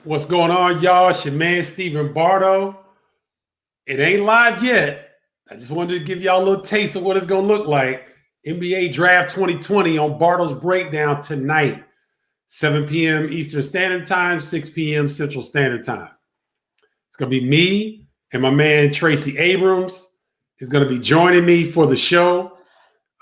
What's going on, y'all? It's your man, Stephen Bardo. It ain't live yet. I just wanted to give y'all a little taste of what it's going to look like. NBA Draft 2020 on Bardo's Breakdown tonight, 7 p.m. Eastern Standard Time, 6 p.m. Central Standard Time. It's going to be me and my man, Tracy Abrams, is going to be joining me for the show.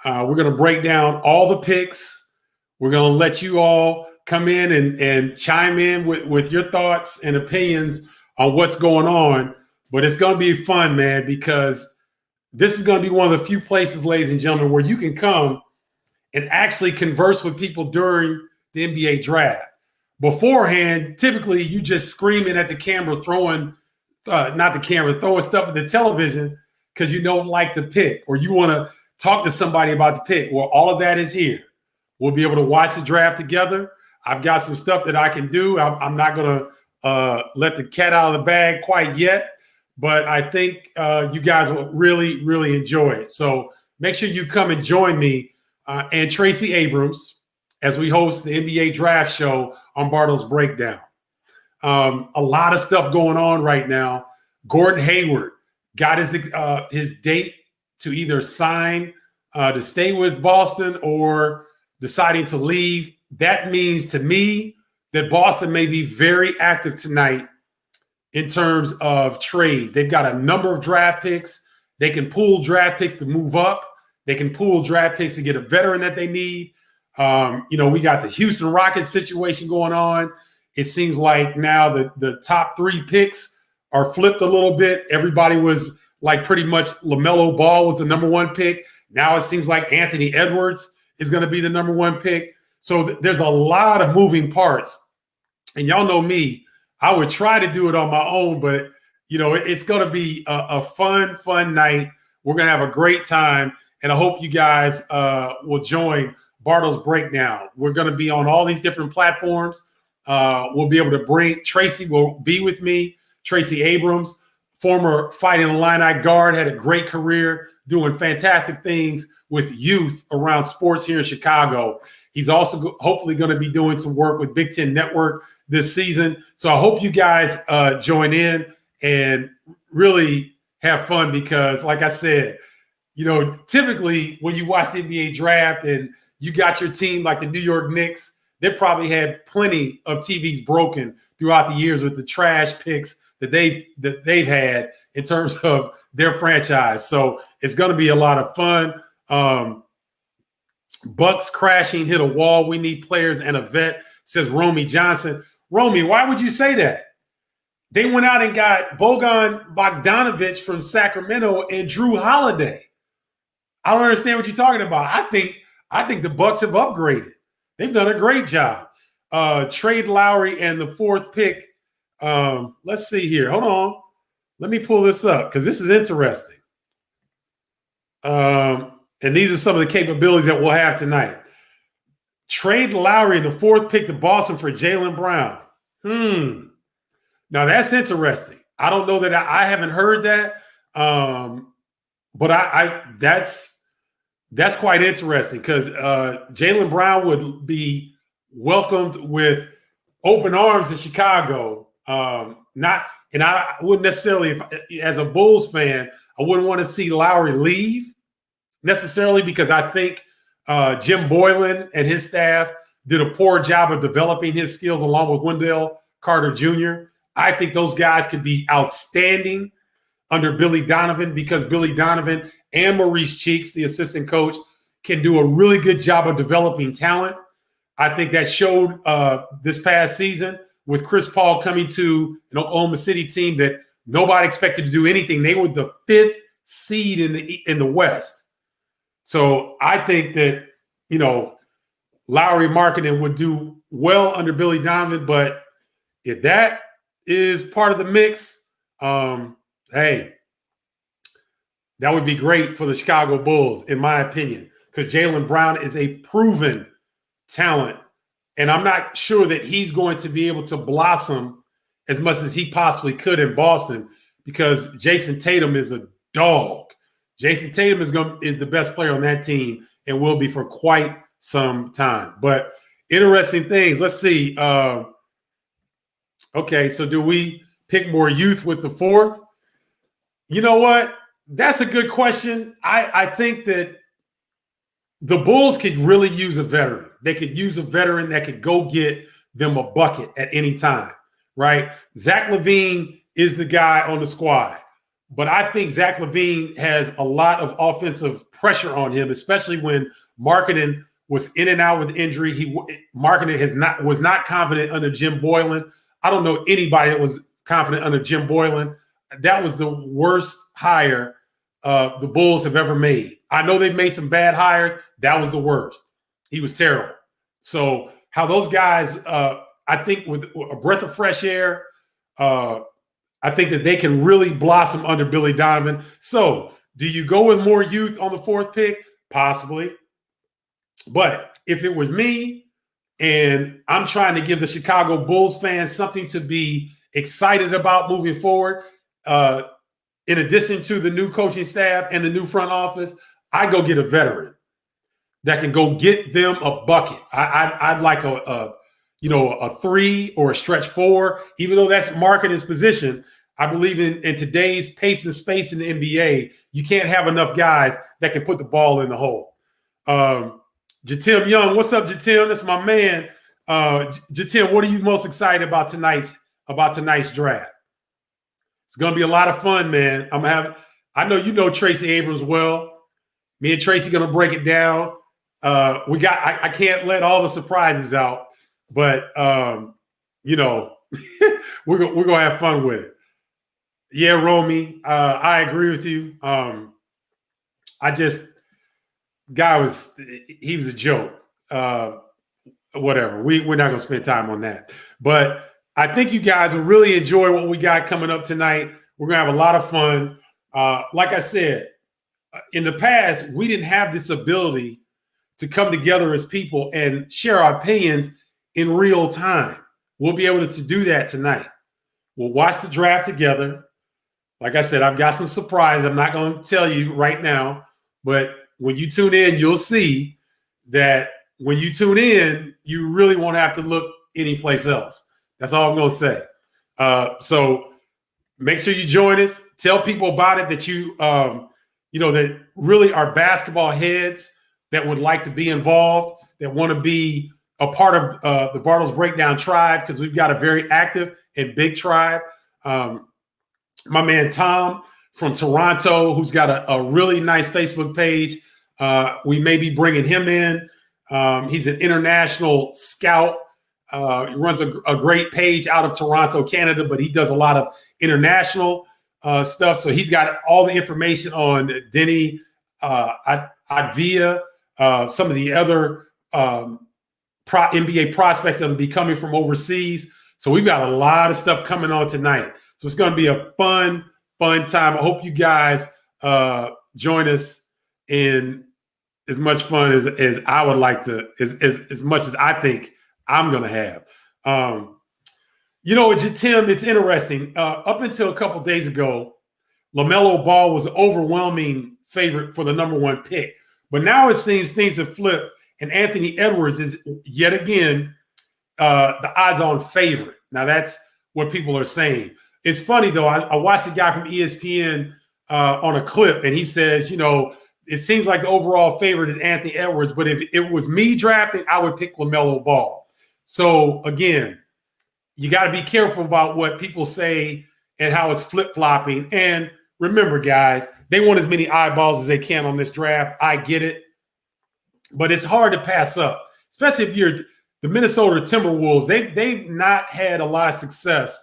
We're going to break down all the picks. We're going to let you all come in and chime in with your thoughts and opinions on what's going on. But it's going to be fun, man, because this is going to be one of the few places, ladies and gentlemen, where you can come and actually converse with people during the NBA draft. Beforehand, typically you just screaming at the camera, throwing stuff at the television because you don't like the pick or you want to talk to somebody about the pick. Well, all of that is here. We'll be able to watch the draft together. I've got some stuff that I can do. I'm not going to let the cat out of the bag quite yet, but I think you guys will really, really enjoy it. So make sure you come and join me and Tracy Abrams as we host the NBA Draft Show on Bardo's Breakdown. A lot of stuff going on right now. Gordon Hayward got his date to either sign to stay with Boston or deciding to leave. That means to me that Boston may be very active tonight in terms of trades. They've got a number of draft picks. They can pool draft picks to move up. They can pool draft picks to get a veteran that they need. We got the Houston Rockets situation going on. It seems like now the top three picks are flipped a little bit. Everybody was like pretty much LaMelo Ball was the number one pick. Now it seems like Anthony Edwards is going to be the number one pick. So there's a lot of moving parts. And y'all know me, I would try to do it on my own, but, it's going to be a fun night. We're going to have a great time. And I hope you guys will join Bardo's Breakdown. We're going to be on all these different platforms. We'll be able to bring – Tracy will be with me. Tracy Abrams, former Fighting Illini guard, had a great career doing fantastic things with youth around sports here in Chicago. He's also hopefully going to be doing some work with Big Ten Network this season. So I hope you guys join in and really have fun because, like I said, typically when you watch the NBA draft and you got your team like the New York Knicks, they probably had plenty of TVs broken throughout the years with the trash picks that they've had in terms of their franchise. So it's going to be a lot of fun. Bucks crashing, hit a wall. We need players and a vet, says Romy Johnson. Romy, why would you say that? They went out and got Bojan Bogdanovic from Sacramento and Drew Holiday. I don't understand what you're talking about. I think the Bucks have upgraded. They've done a great job. Trade Lowry and the fourth pick. Let's see here. Hold on. Let me pull this up because this is interesting. And these are some of the capabilities that we'll have tonight. Trade Lowry in the fourth pick to Boston for Jaylen Brown. Now, that's interesting. I don't know that I haven't heard that. But that's quite interesting because Jaylen Brown would be welcomed with open arms in Chicago. I wouldn't necessarily, as a Bulls fan, I wouldn't want to see Lowry leave necessarily because I think Jim Boylan and his staff did a poor job of developing his skills along with Wendell Carter Jr. I think those guys could be outstanding under Billy Donovan because Billy Donovan and Maurice Cheeks, the assistant coach, can do a really good job of developing talent. I think that showed this past season with Chris Paul coming to an Oklahoma City team that nobody expected to do anything. They were the fifth seed in the West. So I think that, Lowry Markkanen would do well under Billy Donovan. But if that is part of the mix, hey, that would be great for the Chicago Bulls, in my opinion, because Jaylen Brown is a proven talent. And I'm not sure that he's going to be able to blossom as much as he possibly could in Boston because Jason Tatum is a dog. Jason Tatum is the best player on that team and will be for quite some time. But interesting things. Let's see. Okay, so do we pick more youth with the fourth? You know what? That's a good question. I think that the Bulls could really use a veteran. They could use a veteran that could go get them a bucket at any time, right? Zach LaVine is the guy on the squad, but I think Zach LaVine has a lot of offensive pressure on him, especially when Marketing was in and out with injury. Marketing was not confident under Jim Boylan. I don't know anybody that was confident under Jim Boylan. That was the worst hire the Bulls have ever made. I know they've made some bad hires. That was the worst. He was terrible. So how those guys, I think with a breath of fresh air, I think that they can really blossom under Billy Donovan. So do you go with more youth on the fourth pick? Possibly. But if it was me and I'm trying to give the Chicago Bulls fans something to be excited about moving forward, in addition to the new coaching staff and the new front office, I go get a veteran that can go get them a bucket. I'd like a 3 or a stretch 4, even though that's Marketing's position. I believe in today's pace and space in the NBA, you can't have enough guys that can put the ball in the hole. Jatim Young, what's up, Jatim? That's my man. Jatim, what are you most excited about tonight's draft? It's gonna be a lot of fun, man. I know you know Tracy Abrams well. Me and Tracy gonna break it down. I can't let all the surprises out, but we're gonna have fun with it. Yeah, Romy, I agree with you. He was a joke. Whatever. We're not gonna spend time on that. But I think you guys will really enjoy what we got coming up tonight. We're gonna have a lot of fun. Like I said, in the past, we didn't have this ability to come together as people and share our opinions in real time. We'll be able to do that tonight. We'll watch the draft together. Like I said, I've got some surprises. I'm not going to tell you right now, but when you tune in, you'll see that when you tune in, you really won't have to look anyplace else. That's all I'm going to say. So make sure you join us. Tell people about it that that really are basketball heads that would like to be involved, that want to be a part of the Bardo's Breakdown tribe, because we've got a very active and big tribe. My man Tom from Toronto, who's got a really nice Facebook page. We may be bringing him in. He's an international scout. He runs a great page out of Toronto, Canada, but he does a lot of international stuff. So he's got all the information on Denny Advia, some of the other NBA prospects that will be coming from overseas. So we've got a lot of stuff coming on tonight. So it's going to be a fun time. I hope you guys join us in as much fun as I would like to, as much as I think I'm going to have. Tim, it's interesting. Up until a couple days ago, LaMelo Ball was an overwhelming favorite for the number 1 pick. But now it seems things have flipped, and Anthony Edwards is yet again the odds-on favorite. Now, that's what people are saying. It's funny, though. I watched a guy from ESPN on a clip, and he says, it seems like the overall favorite is Anthony Edwards, but if it was me drafting, I would pick LaMelo Ball. So, again, you got to be careful about what people say and how it's flip-flopping. And remember, guys, they want as many eyeballs as they can on this draft. I get it. But it's hard to pass up, especially if you're the Minnesota Timberwolves. They've not had a lot of success,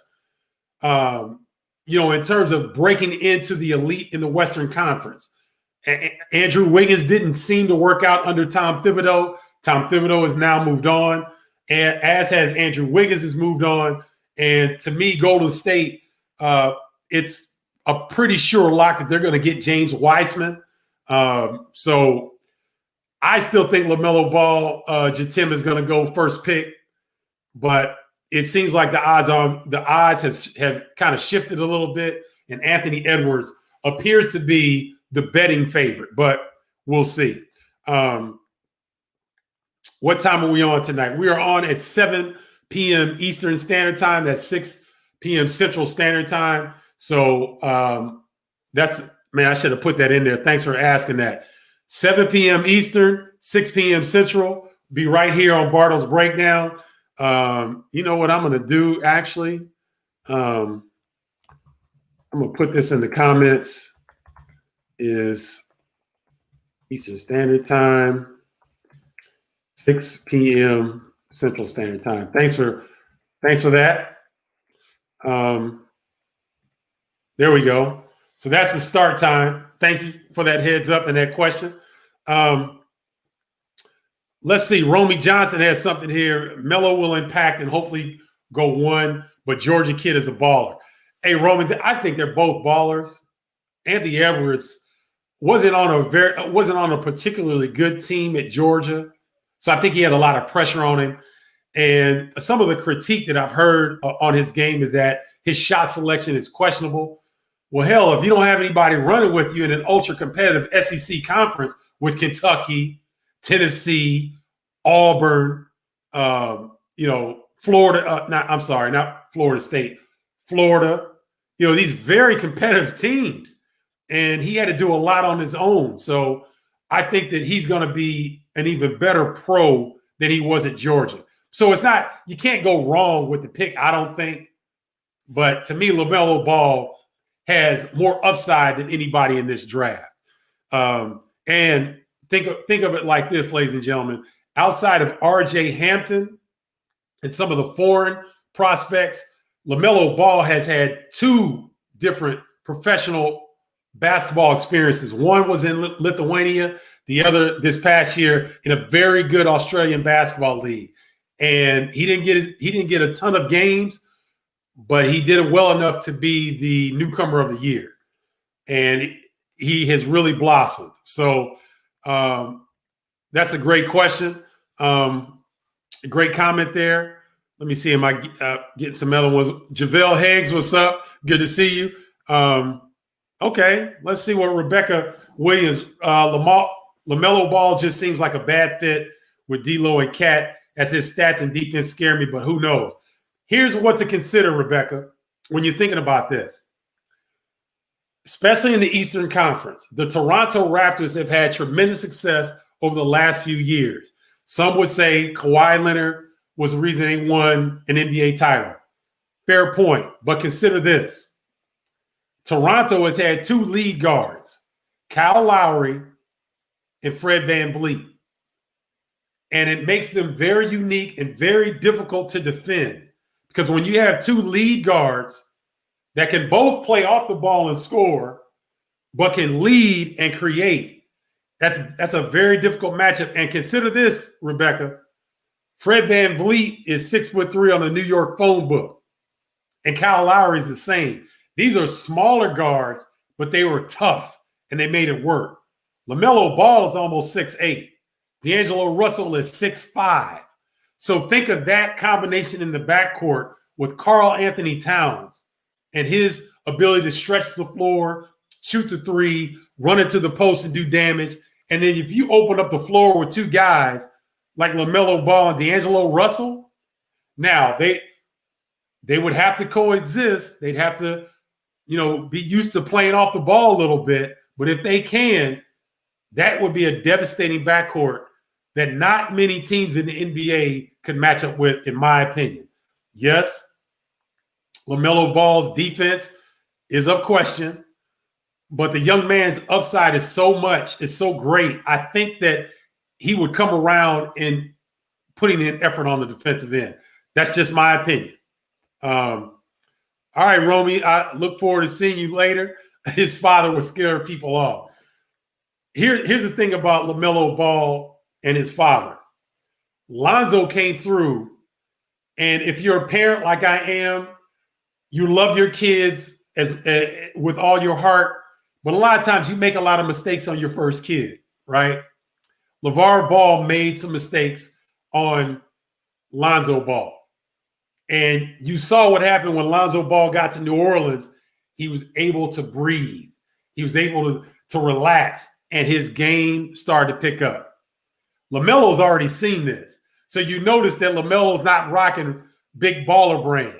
in terms of breaking into the elite in the Western Conference. Andrew Wiggins didn't seem to work out under Tom Thibodeau. Tom Thibodeau has now moved on, and as has Andrew Wiggins has moved on. And to me, Golden State, it's a pretty sure lock that they're going to get James Wiseman. So I still think LaMelo Ball, Jatim, is going to go first pick, but it seems like the odds have kind of shifted a little bit, and Anthony Edwards appears to be the betting favorite, but we'll see. What time are we on tonight? We are on at 7 p.m. Eastern Standard Time. That's 6 p.m. Central Standard Time. So man, I should have put that in there. Thanks for asking that. 7 p.m. Eastern, 6 p.m. Central. Be right here on Bardo's Breakdown. You know what I'm going to do, actually? I'm going to put this in the comments. Is Eastern Standard Time, 6 p.m. Central Standard Time. Thanks for that. There we go. So that's the start time. Thank you for that heads up and that question. Let's see. Romy Johnson has something here. Melo will impact and hopefully go 1, but Georgia kid is a baller. Hey, Roman, I think they're both ballers. Anthony Edwards wasn't on a particularly good team at Georgia, so I think he had a lot of pressure on him. And some of the critique that I've heard on his game is that his shot selection is questionable. Well, hell, if you don't have anybody running with you in an ultra-competitive SEC conference with Kentucky, Tennessee, Auburn, Florida, not Florida State, Florida, these very competitive teams. And he had to do a lot on his own. So I think that he's going to be an even better pro than he was at Georgia. So you can't go wrong with the pick, I don't think. But to me, LaMelo Ball has more upside than anybody in this draft. And think of it like this, ladies and gentlemen. Outside of R.J. Hampton and some of the foreign prospects, LaMelo Ball has had 2 different professional basketball experiences. One was in Lithuania, the other this past year in a very good Australian basketball league. And he didn't get a ton of games, but he did it well enough to be the newcomer of the year. And he has really blossomed. So that's a great question. A great comment there. Let me see. Am I getting some other ones? JaVale Higgs, what's up? Good to see you. Okay, let's see what Rebecca Williams. LaMelo Ball just seems like a bad fit with D'Lo and Cat, as his stats and defense scare me, but who knows? Here's what to consider, Rebecca, when you're thinking about this. Especially in the Eastern Conference, the Toronto Raptors have had tremendous success over the last few years. Some would say Kawhi Leonard was the reason they won an NBA title. Fair point, but consider this. Toronto has had 2 lead guards, Kyle Lowry and Fred VanVleet. And it makes them very unique and very difficult to defend. Because when you have 2 lead guards that can both play off the ball and score, but can lead and create, that's a very difficult matchup. And consider this, Rebecca. Fred VanVleet is 6'3" on the New York phone book. And Kyle Lowry is the same. These are smaller guards, but they were tough, and they made it work. LaMelo Ball is almost 6'8". D'Angelo Russell is 6'5". So think of that combination in the backcourt with Karl Anthony Towns and his ability to stretch the floor, shoot the 3, run into the post and do damage. And then if you open up the floor with 2 guys like LaMelo Ball and D'Angelo Russell, now they would have to coexist. They'd have to be used to playing off the ball a little bit. But if they can, that would be a devastating backcourt that not many teams in the NBA could match up with, in my opinion. Yes, LaMelo Ball's defense is of question, but the young man's upside is so great. I think that he would come around in putting in effort on the defensive end. That's just my opinion. All right, Romy, I look forward to seeing you later. His father would scare people off. Here's the thing about LaMelo Ball and his father. Lonzo came through, and if you're a parent like I am, you love your kids with all your heart, but a lot of times you make a lot of mistakes on your first kid, right? LeVar Ball made some mistakes on Lonzo Ball. And you saw what happened when Lonzo Ball got to New Orleans. He was able to breathe. He was able to relax, and his game started to pick up. LaMelo's already seen this. So you notice that LaMelo's not rocking big baller brand.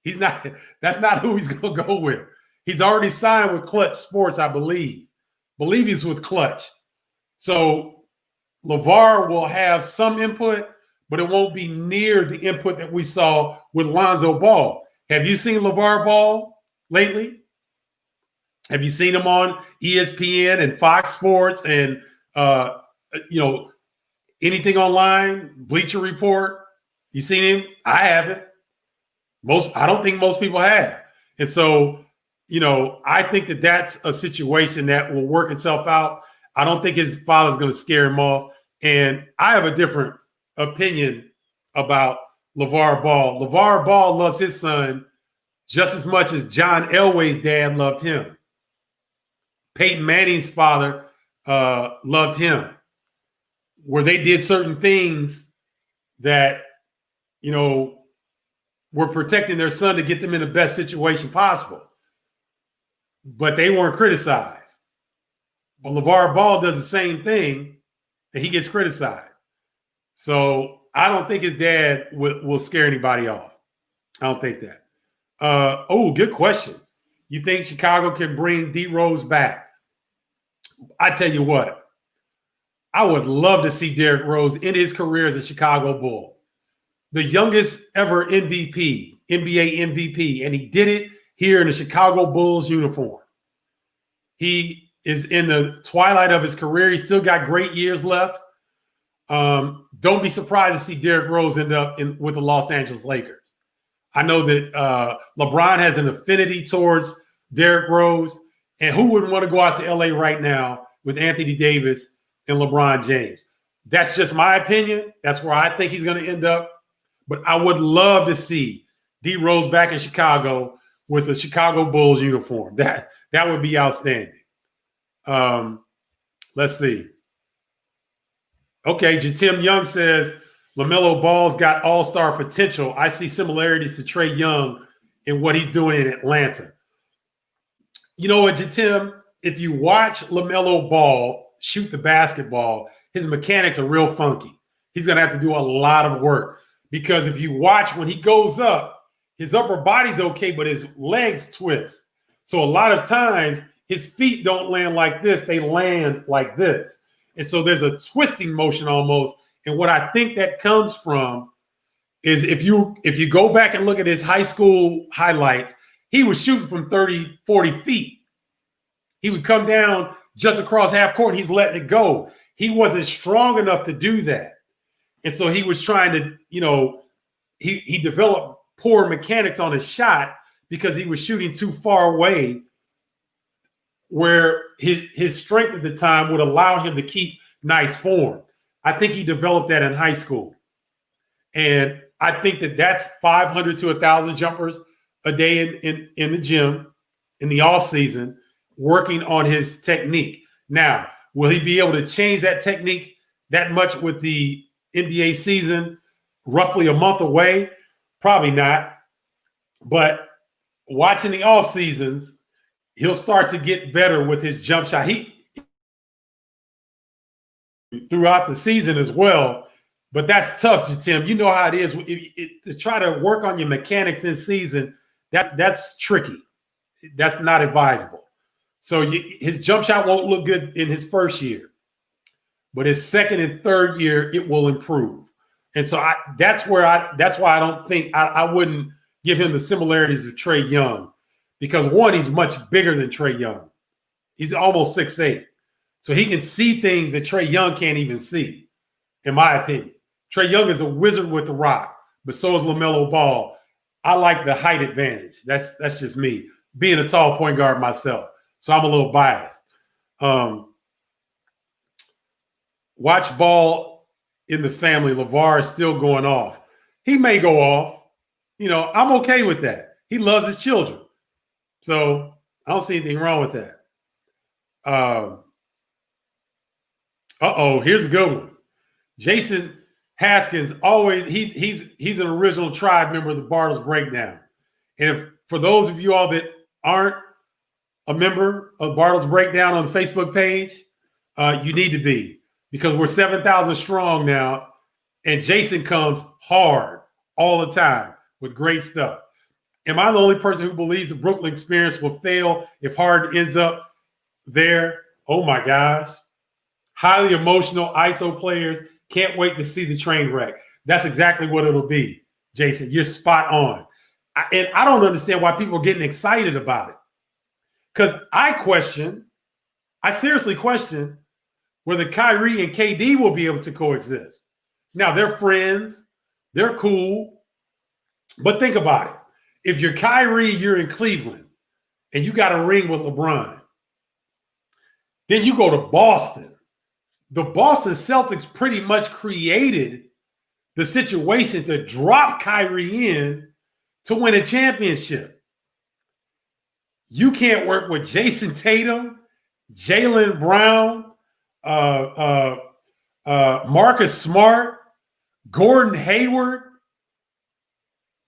He's not. That's not who he's going to go with. He's already signed with Clutch Sports, I believe. Believe he's with Clutch. So LeVar will have some input, but it won't be near the input that we saw with Lonzo Ball. Have you seen LeVar Ball lately? Have you seen him on ESPN and Fox Sports and anything online, Bleacher Report? You seen him? I haven't. I don't think most people have. And so, I think that that's a situation that will work itself out. I don't think his father's going to scare him off. And I have a different opinion about LeVar Ball. LeVar Ball loves his son just as much as John Elway's dad loved him. Peyton Manning's father loved him, where they did certain things that, were protecting their son to get them in the best situation possible. But they weren't criticized. But LeVar Ball does the same thing, and he gets criticized. So I don't think his dad will scare anybody off. I don't think that. Good question. You think Chicago can bring D Rose back? I tell you what, I would love to see Derrick Rose in his career as a Chicago Bull. The youngest ever MVP, NBA MVP, and he did it here in the Chicago Bulls uniform. He is in the twilight of his career. He's still got great years left. Don't be surprised to see Derrick Rose end up with the Los Angeles Lakers. I know that LeBron has an affinity towards Derrick Rose, and who wouldn't want to go out to LA right now with Anthony Davis and LeBron James? That's just my opinion. That's where I think he's going to end up. But I would love to see D Rose back in Chicago with the Chicago Bulls uniform. That would be outstanding. Let's see. Okay, Jatim Young says LaMelo Ball's got all-star potential. I see similarities to Trae Young in what he's doing in Atlanta. You know what, Jatim? If you watch LaMelo Ball shoot the basketball, his mechanics are real funky. He's going to have to do a lot of work. Because if you watch when he goes up, his upper body's okay, but his legs twist. So a lot of times his feet don't land like this, they land like this. And so there's a twisting motion almost. And what I think that comes from is if you go back and look at his high school highlights, he was shooting from 30, 40 feet. He would come down just across half court, he's letting it go. He wasn't strong enough to do that. And so he was trying to, he developed poor mechanics on his shot because he was shooting too far away where his strength at the time would allow him to keep nice form. I think he developed that in high school. And I think that that's 500 to 1,000 jumpers a day in the gym in the off season, working on his technique. Now, will he be able to change that technique that much with the NBA season roughly a month away? Probably not. But watching the off seasons, he'll start to get better with his jump shot. He throughout the season as well. But that's tough, Tim. You know how it is. To try to work on your mechanics in season, that's tricky. That's not advisable. So his jump shot won't look good in his first year. But his second and third year, it will improve. And so that's why I don't think I wouldn't give him the similarities of Trae Young, because one, he's much bigger than Trae Young. He's almost 6'8". So he can see things that Trae Young can't even see, in my opinion. Trae Young is a wizard with the rock, but so is LaMelo Ball. I like the height advantage. That's just me, being a tall point guard myself. So I'm a little biased. Watch Ball in the family. LeVar is still going off. He may go off. I'm okay with that. He loves his children. So I don't see anything wrong with that. Here's a good one. Jason Haskins, always, he's an original tribe member of the Bardo's Breakdown. And for those of you all that aren't a member of Bardo's Breakdown on the Facebook page, you need to be. Because we're 7,000 strong now, and Jason comes hard all the time with great stuff. Am I the only person who believes the Brooklyn experience will fail if Harden ends up there? Oh my gosh. Highly emotional ISO players. Can't wait to see the train wreck. That's exactly what it'll be, Jason. You're spot on. And I don't understand why people are getting excited about it. Because I seriously question whether Kyrie and KD will be able to coexist. Now, they're friends. They're cool. But think about it. If you're Kyrie, you're in Cleveland, and you got a ring with LeBron. Then you go to Boston. The Boston Celtics pretty much created the situation to drop Kyrie in to win a championship. You can't work with Jason Tatum, Jaylen Brown, Marcus Smart, Gordon Hayward,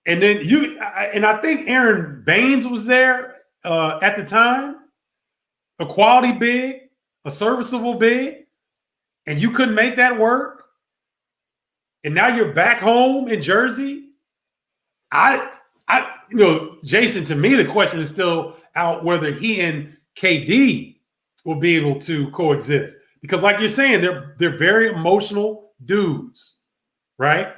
and then I think Aaron Baines was there at the time, a quality big, a serviceable big, and you couldn't make that work. And now you're back home in Jersey. Jason, to me, the question is still out whether he and KD will be able to coexist. Because like you're saying, they're very emotional dudes, right?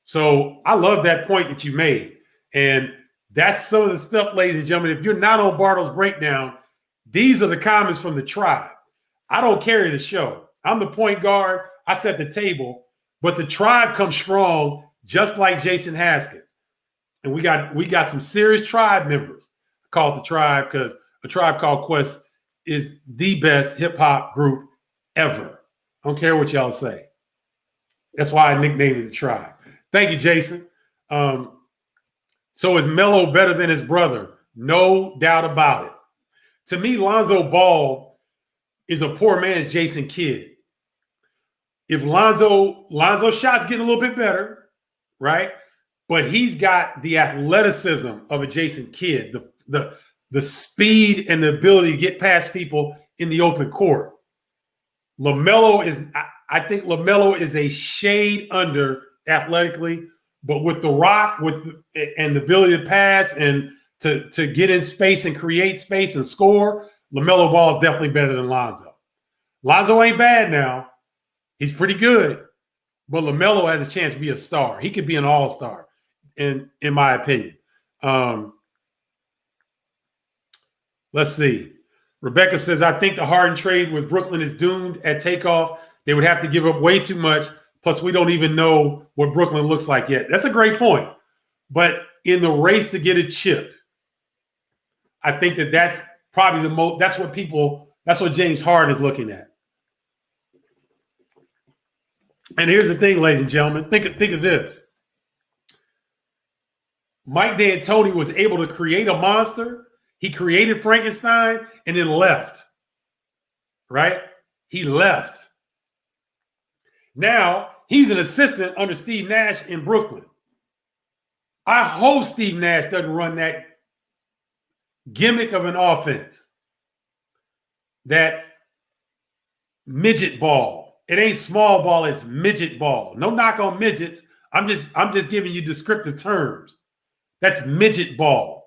So I love that point that you made. And that's some of the stuff, ladies and gentlemen. If you're not on Bardo's Breakdown, these are the comments from the tribe. I don't carry the show. I'm the point guard. I set the table. But the tribe comes strong, just like Jason Haskins. And we got some serious tribe members. I call it the tribe because A Tribe Called Quest is the best hip-hop group ever. I don't care what y'all say. That's why I nicknamed it the tribe. Thank you, Jason. So is Melo better than his brother? No doubt about it. To me, Lonzo Ball is a poor man's Jason Kidd. If Lonzo's shot's getting a little bit better, right? But he's got the athleticism of a Jason Kidd, the speed and the ability to get past people in the open court. I think LaMelo is a shade under athletically, but with the rock, and the ability to pass and to get in space and create space and score, LaMelo Ball is definitely better than Lonzo. Lonzo ain't bad now. He's pretty good, but LaMelo has a chance to be a star. He could be an all-star, in my opinion. Let's see. Rebecca says, I think the Harden trade with Brooklyn is doomed at takeoff. They would have to give up way too much. Plus, we don't even know what Brooklyn looks like yet. That's a great point. But in the race to get a chip, I think that's probably that's what James Harden is looking at. And here's the thing, ladies and gentlemen. Think of this. Mike D'Antoni was able to create a monster. He created Frankenstein and then left. Right? He left. Now, he's an assistant under Steve Nash in Brooklyn. I hope Steve Nash doesn't run that gimmick of an offense. That midget ball. It ain't small ball, it's midget ball. No knock on midgets. I'm just giving you descriptive terms. That's midget ball.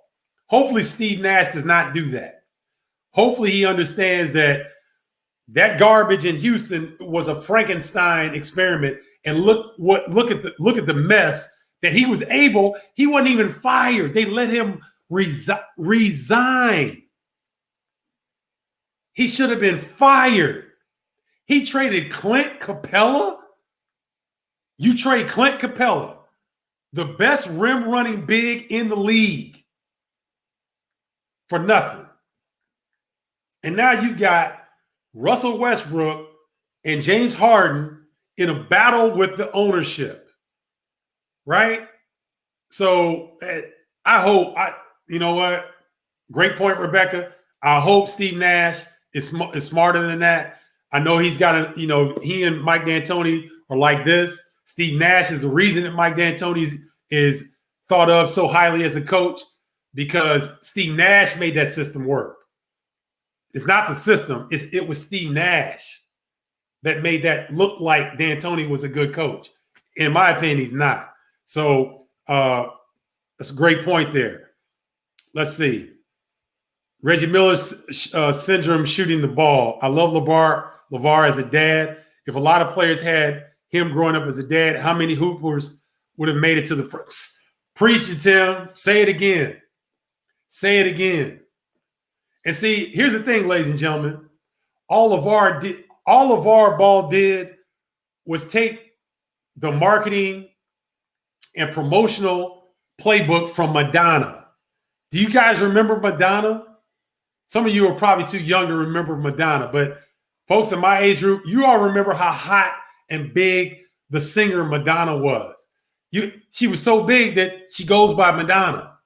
Hopefully Steve Nash does not do that. Hopefully he understands that garbage in Houston was a Frankenstein experiment, and look at the mess that he was able. He wasn't even fired. They let him resign. He should have been fired. He traded Clint Capella. You trade Clint Capella, the best rim running big in the league, for nothing. And now you've got Russell Westbrook and James Harden in a battle with the ownership, right? So I hope, you know what? Great point, Rebecca. I hope Steve Nash is smarter than that. I know he's got he and Mike D'Antoni are like this. Steve Nash is the reason that Mike D'Antoni is thought of so highly as a coach, because Steve Nash made that system work. It's not the system. It was Steve Nash that made that look like D'Antoni was a good coach. In my opinion, he's not. So that's a great point there. Let's see. Reggie Miller's syndrome shooting the ball. I love LeVar as a dad. If a lot of players had him growing up as a dad, how many hoopers would have made it to the pros? Preach it, Tim. Say it again. Say it again. And see, here's the thing, ladies and gentlemen. All LeVar Ball did was take the marketing and promotional playbook from Madonna. Do you guys remember Madonna? Some of you are probably too young to remember Madonna, but folks in my age group, you all remember how hot and big the singer Madonna was. She was so big that she goes by Madonna.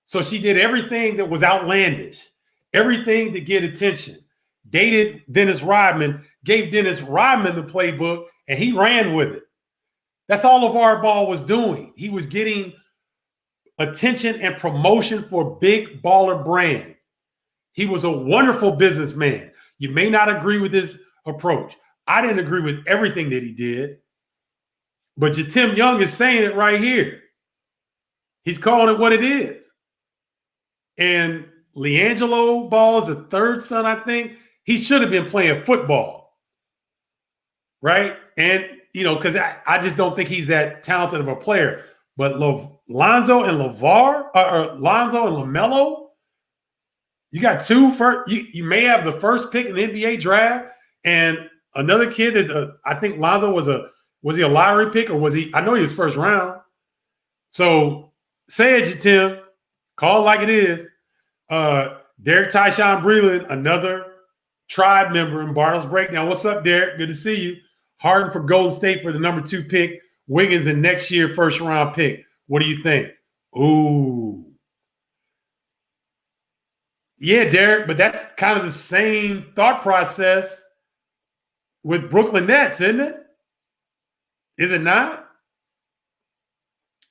So she did everything that was outlandish, everything to get attention. Dated Dennis Rodman, gave Dennis Rodman the playbook, and he ran with it. That's all LeVar Ball was doing. He was getting attention and promotion for big baller brand. He was a wonderful businessman. You may not agree with his approach. I didn't agree with everything that he did, but your Tim Young is saying it right here. He's calling it what it is. And LiAngelo Ball is the third son, I think. He should have been playing football, right? And, you know, because I just don't think he's that talented of a player. But Lonzo and LeVar, or Lonzo and LaMelo, you got two first. You may have the first pick in the NBA draft, and another kid that I think Lonzo was he a lottery pick, or was he? I know he was first round. So say it, Tim. Call it like it is. Derek Tyshawn Breland, another tribe member in Bardo's Breakdown. What's up, Derek? Good to see you. Harden for Golden State for the number 2 pick. Wiggins in next year first round pick. What do you think? Ooh. Yeah, Derek, but that's kind of the same thought process with Brooklyn Nets, isn't it? Is it not?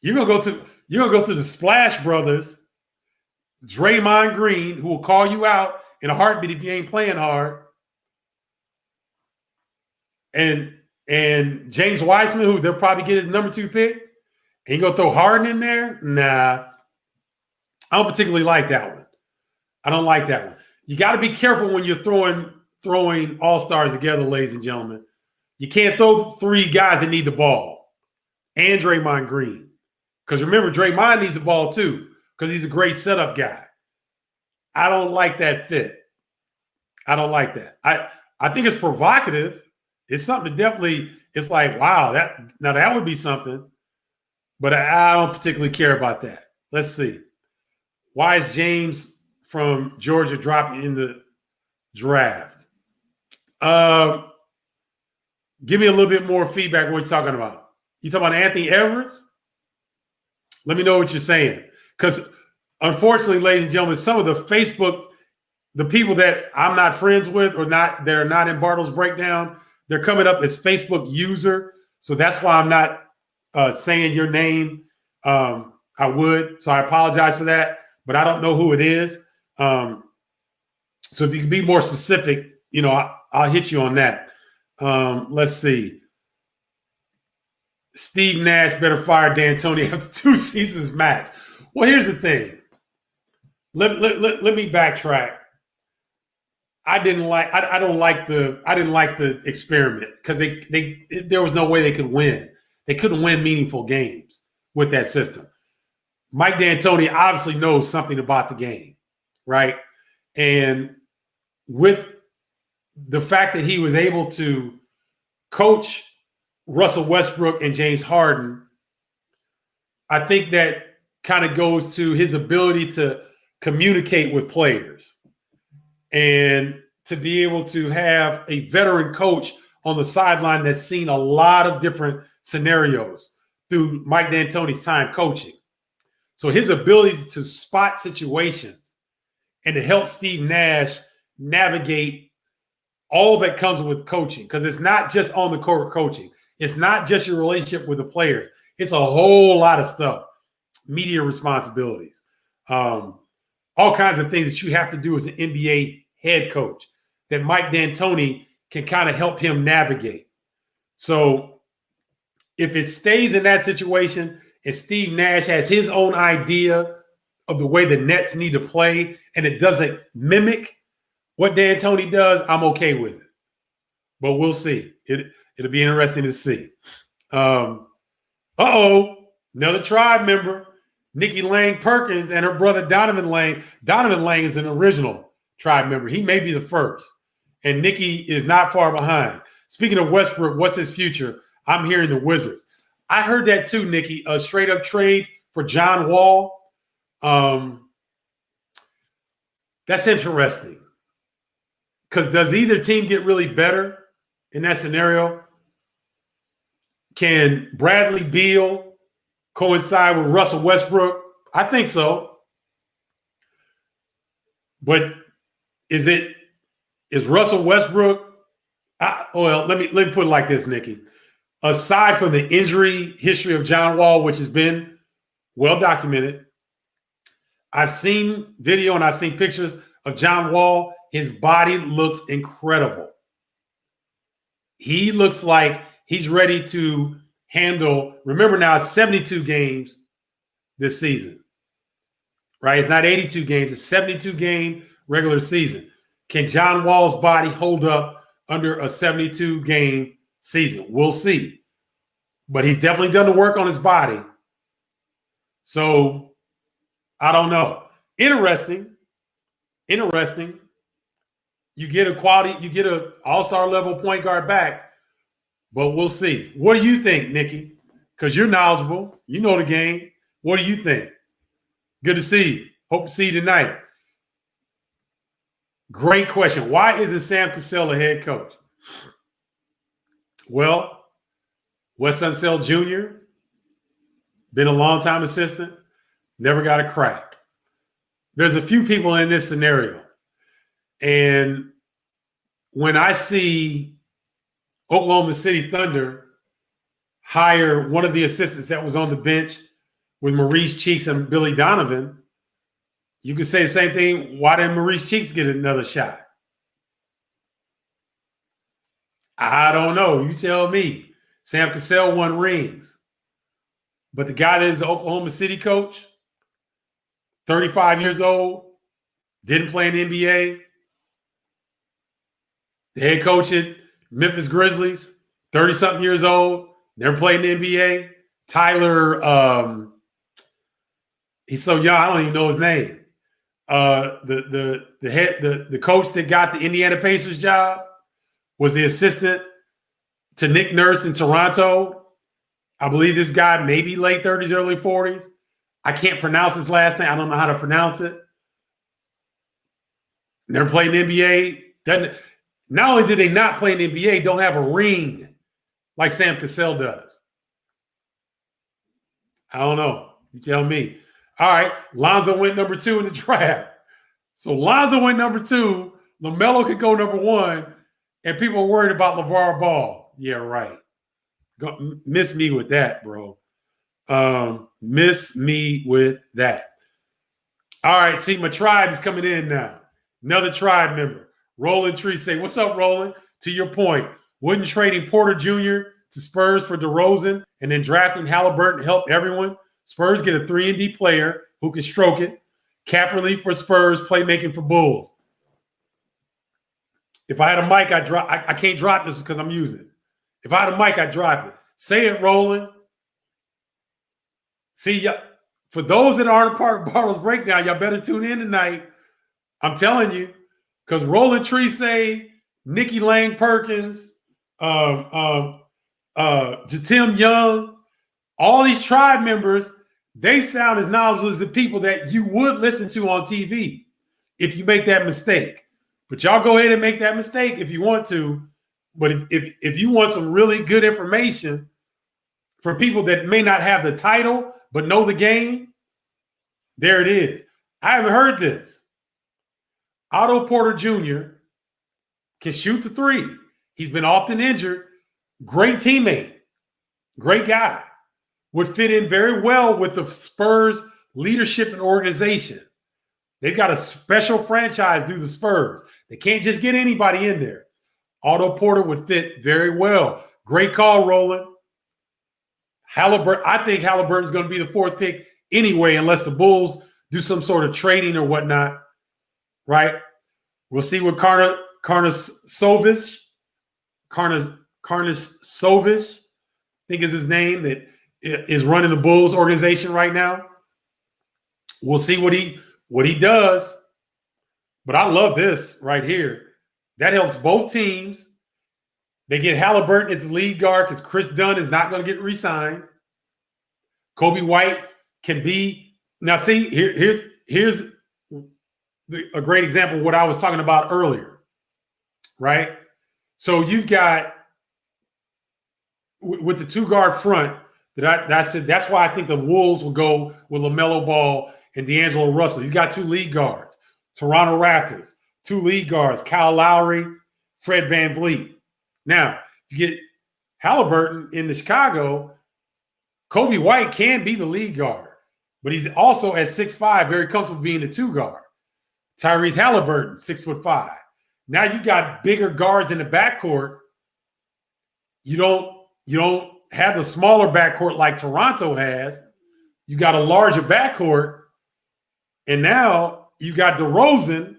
You're gonna go to the Splash Brothers, Draymond Green, who will call you out in a heartbeat if you ain't playing hard, and James Wiseman, who they'll probably get his number 2 pick, and you gonna throw Harden in there? Nah, I don't particularly like that one. I don't like that one. You got to be careful when you're throwing all-stars together, ladies and gentlemen. You can't throw 3 guys that need the ball and Draymond Green. Because remember, Draymond needs the ball too because he's a great setup guy. I don't like that fit. I don't like that. I think it's provocative. It's something that definitely, it's like, wow, that would be something. But I don't particularly care about that. Let's see. Why is James from Georgia dropping in the draft? Give me a little bit more feedback on what you're talking about. You talking about Anthony Edwards? Let me know what you're saying. Because unfortunately, ladies and gentlemen, some of the people that I'm not friends with or not, they're not in Bardo's Breakdown, they're coming up as Facebook user. So that's why I'm not saying your name. I would. So I apologize for that. But I don't know who it is. So if you can be more specific, you know, I'll hit you on that. Let's see. Steve Nash better fire D'Antoni after 2 seasons max. Well, here's the thing. Let me backtrack. I didn't like the experiment because there was no way they could win. They couldn't win meaningful games with that system. Mike D'Antoni obviously knows something about the game, right? And with the fact that he was able to coach Russell Westbrook and James Harden, I think that kind of goes to his ability to communicate with players and to be able to have a veteran coach on the sideline that's seen a lot of different scenarios through Mike D'Antoni's time coaching. So his ability to spot situations and to help Steve Nash navigate all that comes with coaching, because it's not just on the court coaching. It's not just your relationship with the players. It's a whole lot of stuff, media responsibilities, all kinds of things that you have to do as an NBA head coach that Mike D'Antoni can kind of help him navigate. So if it stays in that situation and Steve Nash has his own idea of the way the Nets need to play and it doesn't mimic what D'Antoni does, I'm okay with it. But we'll see. It'll be interesting to see. Another Tribe member, Nikki Lang Perkins and her brother Donovan Lang. Donovan Lang is an original Tribe member. He may be the first. And Nikki is not far behind. Speaking of Westbrook, what's his future? I'm hearing the Wizards. I heard that too, Nikki. A straight up trade for John Wall. That's interesting. Because does either team get really better in that scenario? Can Bradley Beal coincide with Russell Westbrook? I think so. But is Russell Westbrook? Let me put it like this, Nikki. Aside from the injury history of John Wall, which has been well documented, I've seen video and I've seen pictures of John Wall. His body looks incredible. He looks like he's ready to handle. Remember now, it's 72 games this season, right? It's not 82 games. It's 72 game regular season. Can John Wall's body hold up under a 72 game season? We'll see. But he's definitely done the work on his body. So I don't know. Interesting. You get an all-star level point guard back, but we'll see. What do you think, Nikki? Because you're knowledgeable. You know the game. What do you think? Good to see you. Hope to see you tonight. Great question. Why isn't Sam Cassell a head coach? Well, Wes Unseld Jr., been a long-time assistant, never got a crack. There's a few people in this scenario. And when I see Oklahoma City Thunder hire one of the assistants that was on the bench with Maurice Cheeks and Billy Donovan, you could say the same thing. Why didn't Maurice Cheeks get another shot? I don't know. You tell me. Sam Cassell won rings. But the guy that is the Oklahoma City coach, 35 years old, didn't play in the NBA. The head coach at Memphis Grizzlies, 30-something years old, never played in the NBA. Tyler, he's so young, I don't even know his name. The coach that got the Indiana Pacers job was the assistant to Nick Nurse in Toronto. I believe this guy maybe late 30s, early 40s. I can't pronounce his last name. I don't know how to pronounce it. Never played in the NBA. Not only did they not play in the NBA, don't have a ring like Sam Cassell does. I don't know. You tell me. All right. Lonzo went number 2 in the draft. So Lonzo went number 2. LaMelo could go number 1. And people are worried about LeVar Ball. Yeah, right. Miss me with that, bro. Miss me with that. All right. See, my tribe is coming in now. Another tribe member. Roland Tree say, what's up, Roland? To your point, wouldn't trading Porter Jr. to Spurs for DeRozan and then drafting Halliburton help everyone? Spurs get a 3-and-D player who can stroke it. Cap relief for Spurs, playmaking for Bulls. If I had a mic, I can't drop this because I'm using it. If I had a mic, I'd drop it. Say it, Roland. See, for those that aren't a part of Bardo's Breakdown, y'all better tune in tonight. I'm telling you. Because Roland Treese, Nikki Lang Perkins, Jatim Young, all these tribe members, they sound as knowledgeable as the people that you would listen to on TV if you make that mistake. But y'all go ahead and make that mistake if you want to. But if you want some really good information for people that may not have the title but know the game, there it is. I haven't heard this. Otto Porter Jr. can shoot the 3. He's been often injured. Great teammate. Great guy. Would fit in very well with the Spurs leadership and organization. They've got a special franchise through the Spurs. They can't just get anybody in there. Otto Porter would fit very well. Great call, Roland. Halliburton. I think Halliburton's going to be the 4th pick anyway, unless the Bulls do some sort of trading or whatnot, right? We'll see what Karnisovas, I think is his name, that is running the Bulls organization right now. We'll see what he does. But I love this right here. That helps both teams. They get Halliburton as the lead guard because Chris Dunn is not going to get re-signed. Kobe White can be now. See, here's a great example of what I was talking about earlier, right? So you've got with the two guard front that I said that's why I think the Wolves will go with LaMelo Ball and D'Angelo Russell. You got two lead guards. Toronto Raptors, two lead guards, Kyle Lowry, Fred VanVleet. Now, you get Halliburton in the Chicago, Kobe White can be the lead guard, but he's also at 6'5", very comfortable being the two guard. Tyrese Halliburton, 6'5". Now you got bigger guards in the backcourt. You don't have the smaller backcourt like Toronto has. You got a larger backcourt, and now you got DeRozan,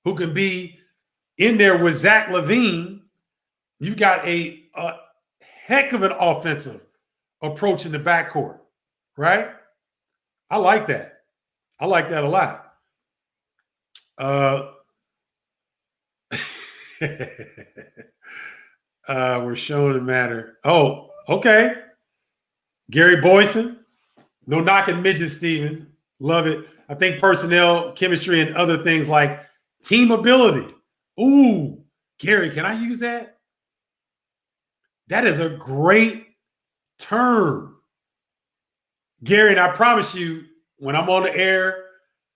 who can be in there with Zach LaVine. You've got a heck of an offensive approach in the backcourt, right? I like that. I like that a lot. We're showing the matter. Oh, okay. Gary Boyson. No knocking midgets, Steven. Love it. I think personnel, chemistry, and other things like team ability. Ooh, Gary, can I use that? That is a great term. Gary, and I promise you, when I'm on the air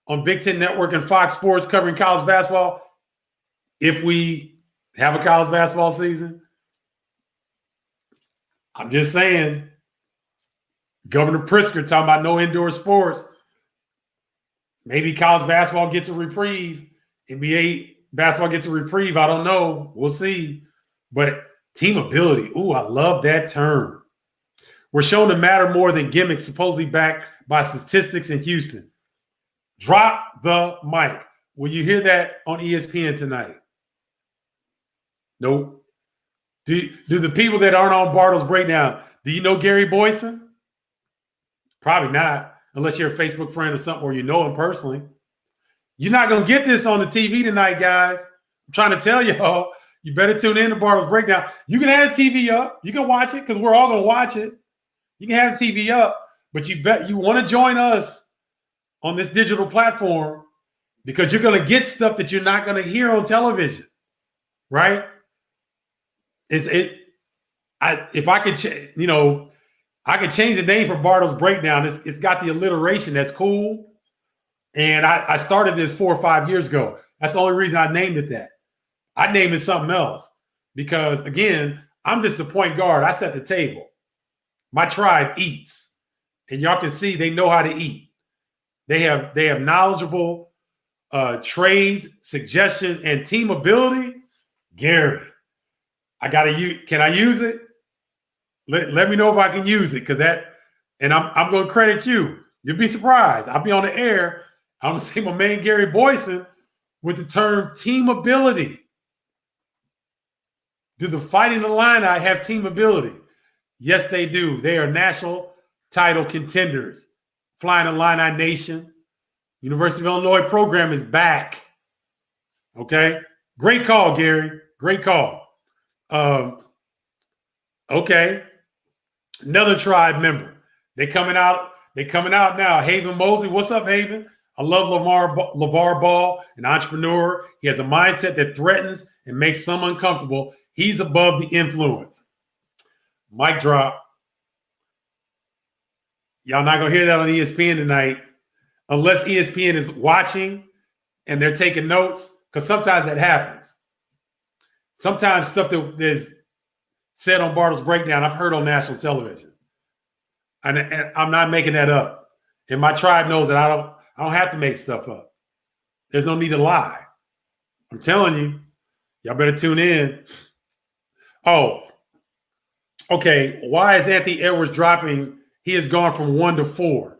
on Big Ten Network and Fox Sports covering college basketball, if we have a college basketball season, I'm just saying, Governor Pritzker talking about no indoor sports. Maybe college basketball gets a reprieve. NBA basketball gets a reprieve. I don't know. We'll see. But team ability. Ooh, I love that term. We're shown to matter more than gimmicks, supposedly backed by statistics in Houston. Drop the mic. Will you hear that on ESPN tonight? Nope. Do the people that aren't on Bardo's Breakdown, do you know Gary Boyson? Probably not. Unless you're a Facebook friend or something, or you know him personally. You're not going to get this on the TV tonight, guys. I'm trying to tell y'all, you better tune in to Bardo's Breakdown. You can have the TV up. You can watch it because we're all going to watch it. You can have the TV up, but you want to join us on this digital platform because you're going to get stuff that you're not going to hear on television, right? If I could, I could change the name for Bardo's Breakdown. It's got the alliteration. That's cool. And I started this 4 or 5 years ago. That's the only reason I named it that. I named it something else because, again, I'm just a point guard. I set the table. My tribe eats. And y'all can see they know how to eat. They have knowledgeable trades, suggestions, and team ability. Gary, can I use it? Let me know if I can use it and I'm going to credit you. You'll be surprised. I'll be on the air. I'm going to say my man Gary Boyson with the term team ability. Do the Fighting Illini have team ability? Yes, they do. They are national title contenders. Flying Illini Nation. University of Illinois program is back. Okay. Great call, Gary. Great call. Okay. Another tribe member. They coming out now. Haven Mosley. What's up, Haven? I love LeVar Ball, an entrepreneur. He has a mindset that threatens and makes some uncomfortable. He's above the influence. Mic drop. Y'all not going to hear that on ESPN tonight unless ESPN is watching and they're taking notes, because sometimes that happens. Sometimes stuff that is said on Bardo's Breakdown, I've heard on national television. And I'm not making that up. And my tribe knows that I don't have to make stuff up. There's no need to lie. I'm telling you, y'all better tune in. Oh, okay. Why is Anthony Edwards dropping? He has gone from 1 to 4.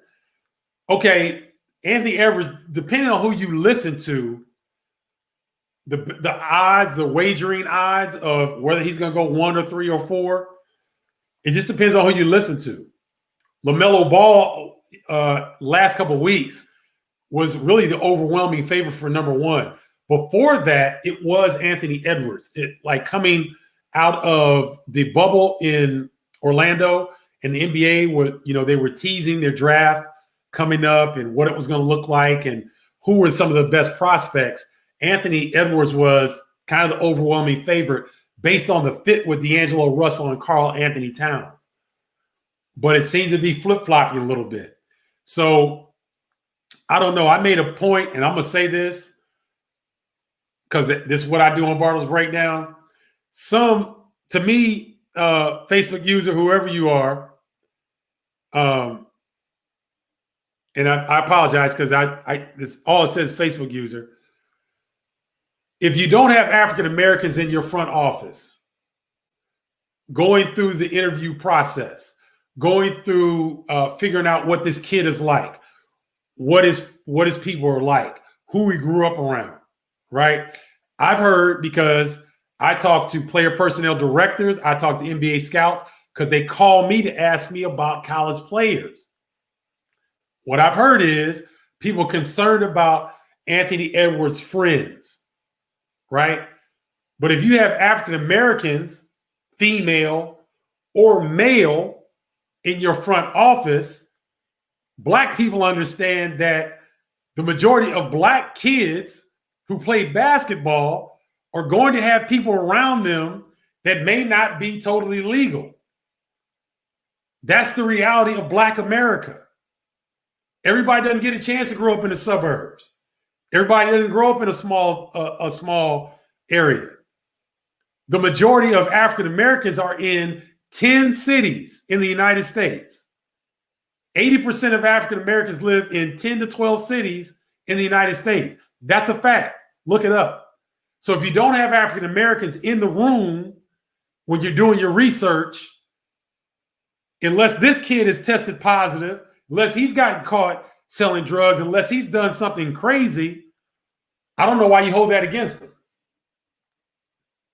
Okay, Anthony Edwards, depending on who you listen to, the odds, the wagering odds of whether he's going to go 1 or 3 or 4, it just depends on who you listen to. LaMelo Ball, last couple of weeks, was really the overwhelming favorite for number 1. Before that, it was Anthony Edwards. Like coming out of the bubble in Orlando, and the NBA they were teasing their draft coming up and what it was going to look like and who were some of the best prospects. Anthony Edwards was kind of the overwhelming favorite based on the fit with D'Angelo Russell and Karl Anthony Towns. But it seems to be flip-flopping a little bit. So I don't know. I made a point, and I'm going to say this because this is what I do on Bardo's Breakdown. To me, Facebook user, whoever you are, and I apologize because this all it says Facebook user. If you don't have African Americans in your front office, going through the interview process, going through figuring out what this kid is like, what his people are like, who he grew up around, right? I've heard, because I talk to player personnel directors, I talk to NBA scouts, because they call me to ask me about college players. What I've heard is people concerned about Anthony Edwards' friends, right? But if you have African Americans, female or male, in your front office, Black people understand that the majority of Black kids who play basketball are going to have people around them that may not be totally legal. That's the reality of Black America. Everybody doesn't get a chance to grow up in the suburbs. Everybody doesn't grow up in a small area. The majority of African Americans are in 10 cities in the United States. 80% of African Americans live in 10 to 12 cities in the United States. That's a fact. Look it up. So if you don't have African Americans in the room when you're doing your research, unless this kid is tested positive, unless he's gotten caught selling drugs, unless he's done something crazy, I don't know why you hold that against him.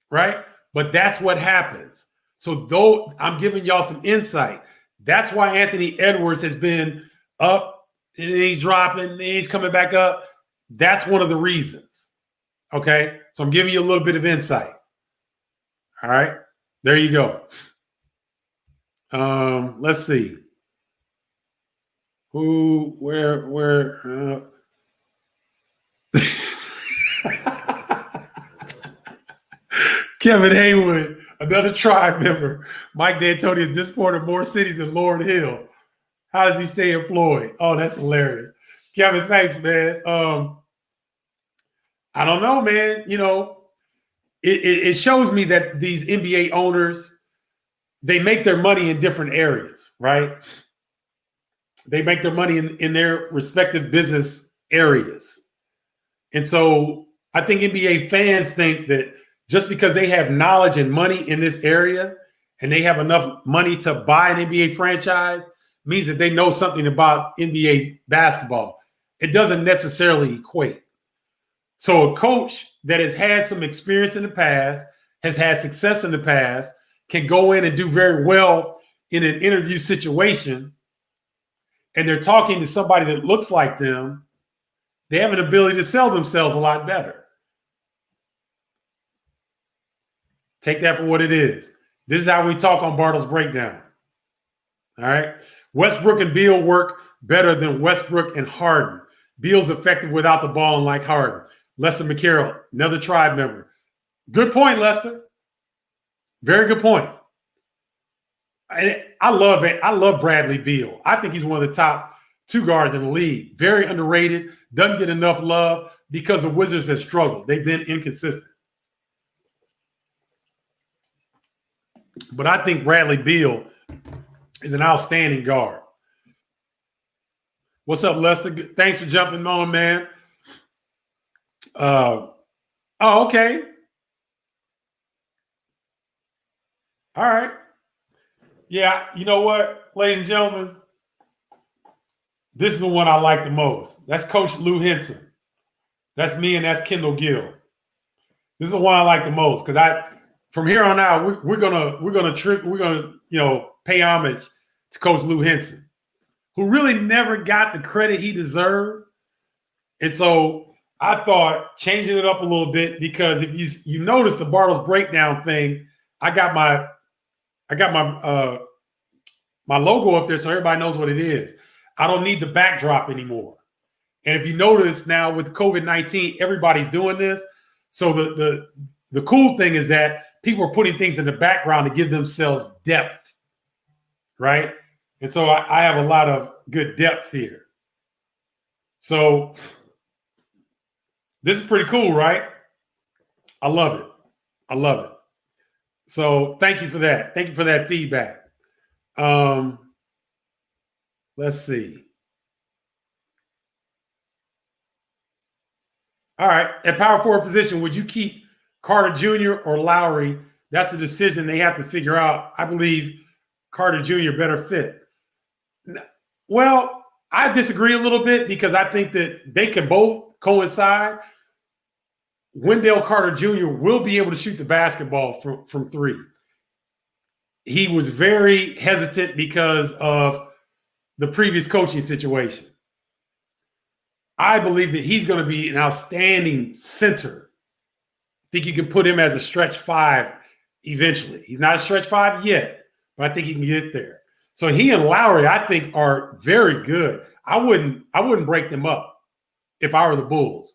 Right? But that's what happens. So though I'm giving y'all some insight, that's why Anthony Edwards has been up and he's dropping and he's coming back up. That's one of the reasons. Okay? So I'm giving you a little bit of insight. All right? There you go. Let's see. Where? Kevin Haywood, another tribe member. Mike D'Antoni has disported more cities than Lauryn Hill. How does he stay employed? Oh, that's hilarious. Kevin, thanks, man. I don't know, man. It shows me that these NBA owners, they make their money in different areas, right? They make their money in their respective business areas. And so I think NBA fans think that just because they have knowledge and money in this area and they have enough money to buy an NBA franchise means that they know something about NBA basketball. It doesn't necessarily equate. So a coach that has had some experience in the past, has had success in the past, can go in and do very well in an interview situation, and they're talking to somebody that looks like them, they have an ability to sell themselves a lot better. Take that for what it is. This is how we talk on Bardo's Breakdown. All right. Westbrook and Beal work better than Westbrook and Harden. Beal's effective without the ball, unlike Harden. Lester McCarroll, another tribe member. Good point, Lester. Very good point. I love Bradley Beal. I think he's one of the top 2 guards in the league. Very underrated. Doesn't get enough love because the Wizards have struggled. They've been inconsistent. But I think Bradley Beal is an outstanding guard. What's up, Lester? Thanks for jumping on, man. Okay. All right. Yeah, you know what, ladies and gentlemen? This is the one I like the most. That's Coach Lou Henson. That's me, and that's Kendall Gill. This is the one I like the most because from here on out we're gonna pay homage to Coach Lou Henson, who really never got the credit he deserved. And so I thought changing it up a little bit, because if you notice the Bartles breakdown thing, I got my my logo up there so everybody knows what it is. I don't need the backdrop anymore. And if you notice now with COVID-19, everybody's doing this. So the cool thing is that people are putting things in the background to give themselves depth, right? And so I have a lot of good depth here. So this is pretty cool, right? I love it. I love it. So thank you for that. Thank you for that feedback. Let's see. All right. At power forward position, would you keep Carter Jr. or Lowry? That's the decision they have to figure out. I believe Carter Jr. better fit. Well, I disagree a little bit because I think that they can both coincide. Wendell Carter Jr. will be able to shoot the basketball from three. He was very hesitant because of the previous coaching situation. I believe that he's going to be an outstanding center. I think you can put him as a stretch five eventually. He's not a stretch five yet, but I think he can get there. So he and Lowry, I think, are very good. I wouldn't break them up if I were the Bulls.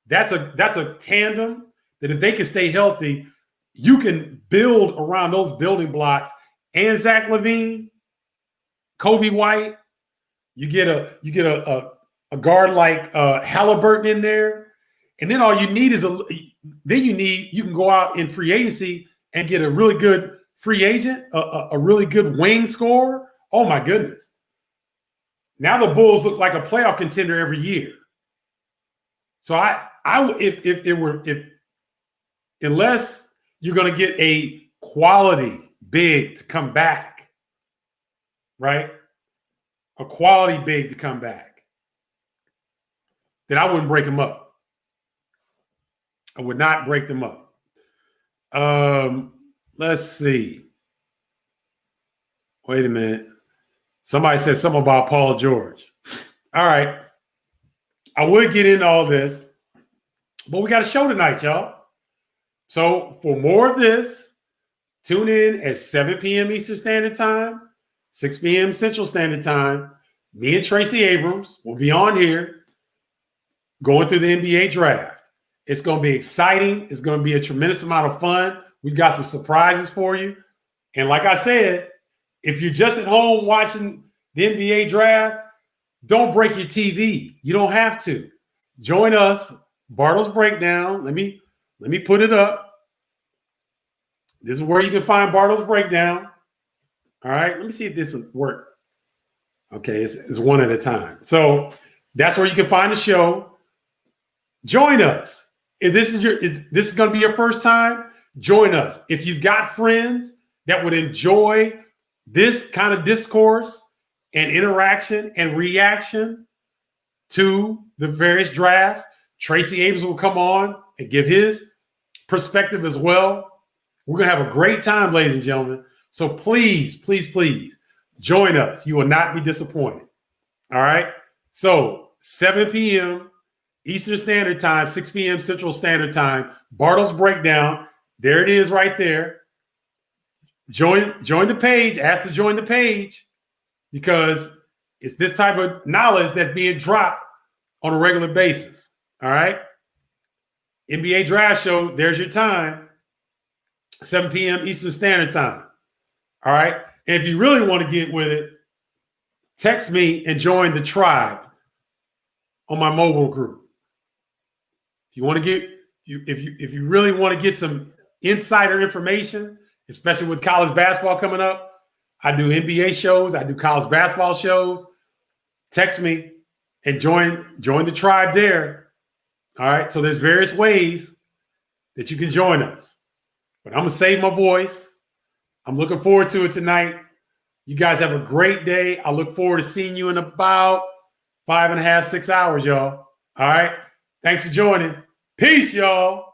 That's a tandem that if they can stay healthy, you can build around those building blocks. And Zach LaVine, Kobe White, you get a guard like Halliburton in there, and then all you need is you can go out in free agency and get a really good free agent, a really good wing scorer. Oh my goodness! Now the Bulls look like a playoff contender every year. So unless you're going to get a quality big to come back, right? A quality big to come back, then I wouldn't break them up. I would not break them up. Let's see. Wait a minute. Somebody said something about Paul George. All right. I would get into all this, but we got a show tonight, y'all. So for more of this, tune in at 7 p.m. Eastern Standard Time, 6 p.m. Central Standard Time. Me and Tracy Abrams will be on here going through the NBA draft. It's going to be exciting. It's going to be a tremendous amount of fun. We've got some surprises for you. And like I said, if you're just at home watching the NBA draft, don't break your TV. You don't have to. Join us, Bardo's Breakdown. Let me put it up. This is where you can find Bardo's Breakdown. All right, let me see if this will work. Okay, it's one at a time. So that's where you can find the show. Join us. If this is going to be your first time, join us. If you've got friends that would enjoy this kind of discourse and interaction and reaction to the various drafts, Tracy Abrams will come on and give his perspective as well. We're going to have a great time, ladies and gentlemen. So please, please, please join us. You will not be disappointed. All right. So 7 p.m. Eastern Standard Time, 6 p.m. Central Standard Time, Bardo's Breakdown. There it is right there. Join the page. Ask to join the page because it's this type of knowledge that's being dropped on a regular basis. All right. NBA Draft Show. There's your time. 7 p.m. Eastern Standard Time. All right. And if you really want to get with it, text me and join the tribe on my mobile group. If you want to get if you really want to get some insider information, especially with college basketball coming up, I do NBA shows, I do college basketball shows. Text me and join the tribe there. All right. So there's various ways that you can join us. But I'm going to save my voice. I'm looking forward to it tonight. You guys have a great day. I look forward to seeing you in about 5.5, 6 hours, y'all. All right. Thanks for joining. Peace, y'all.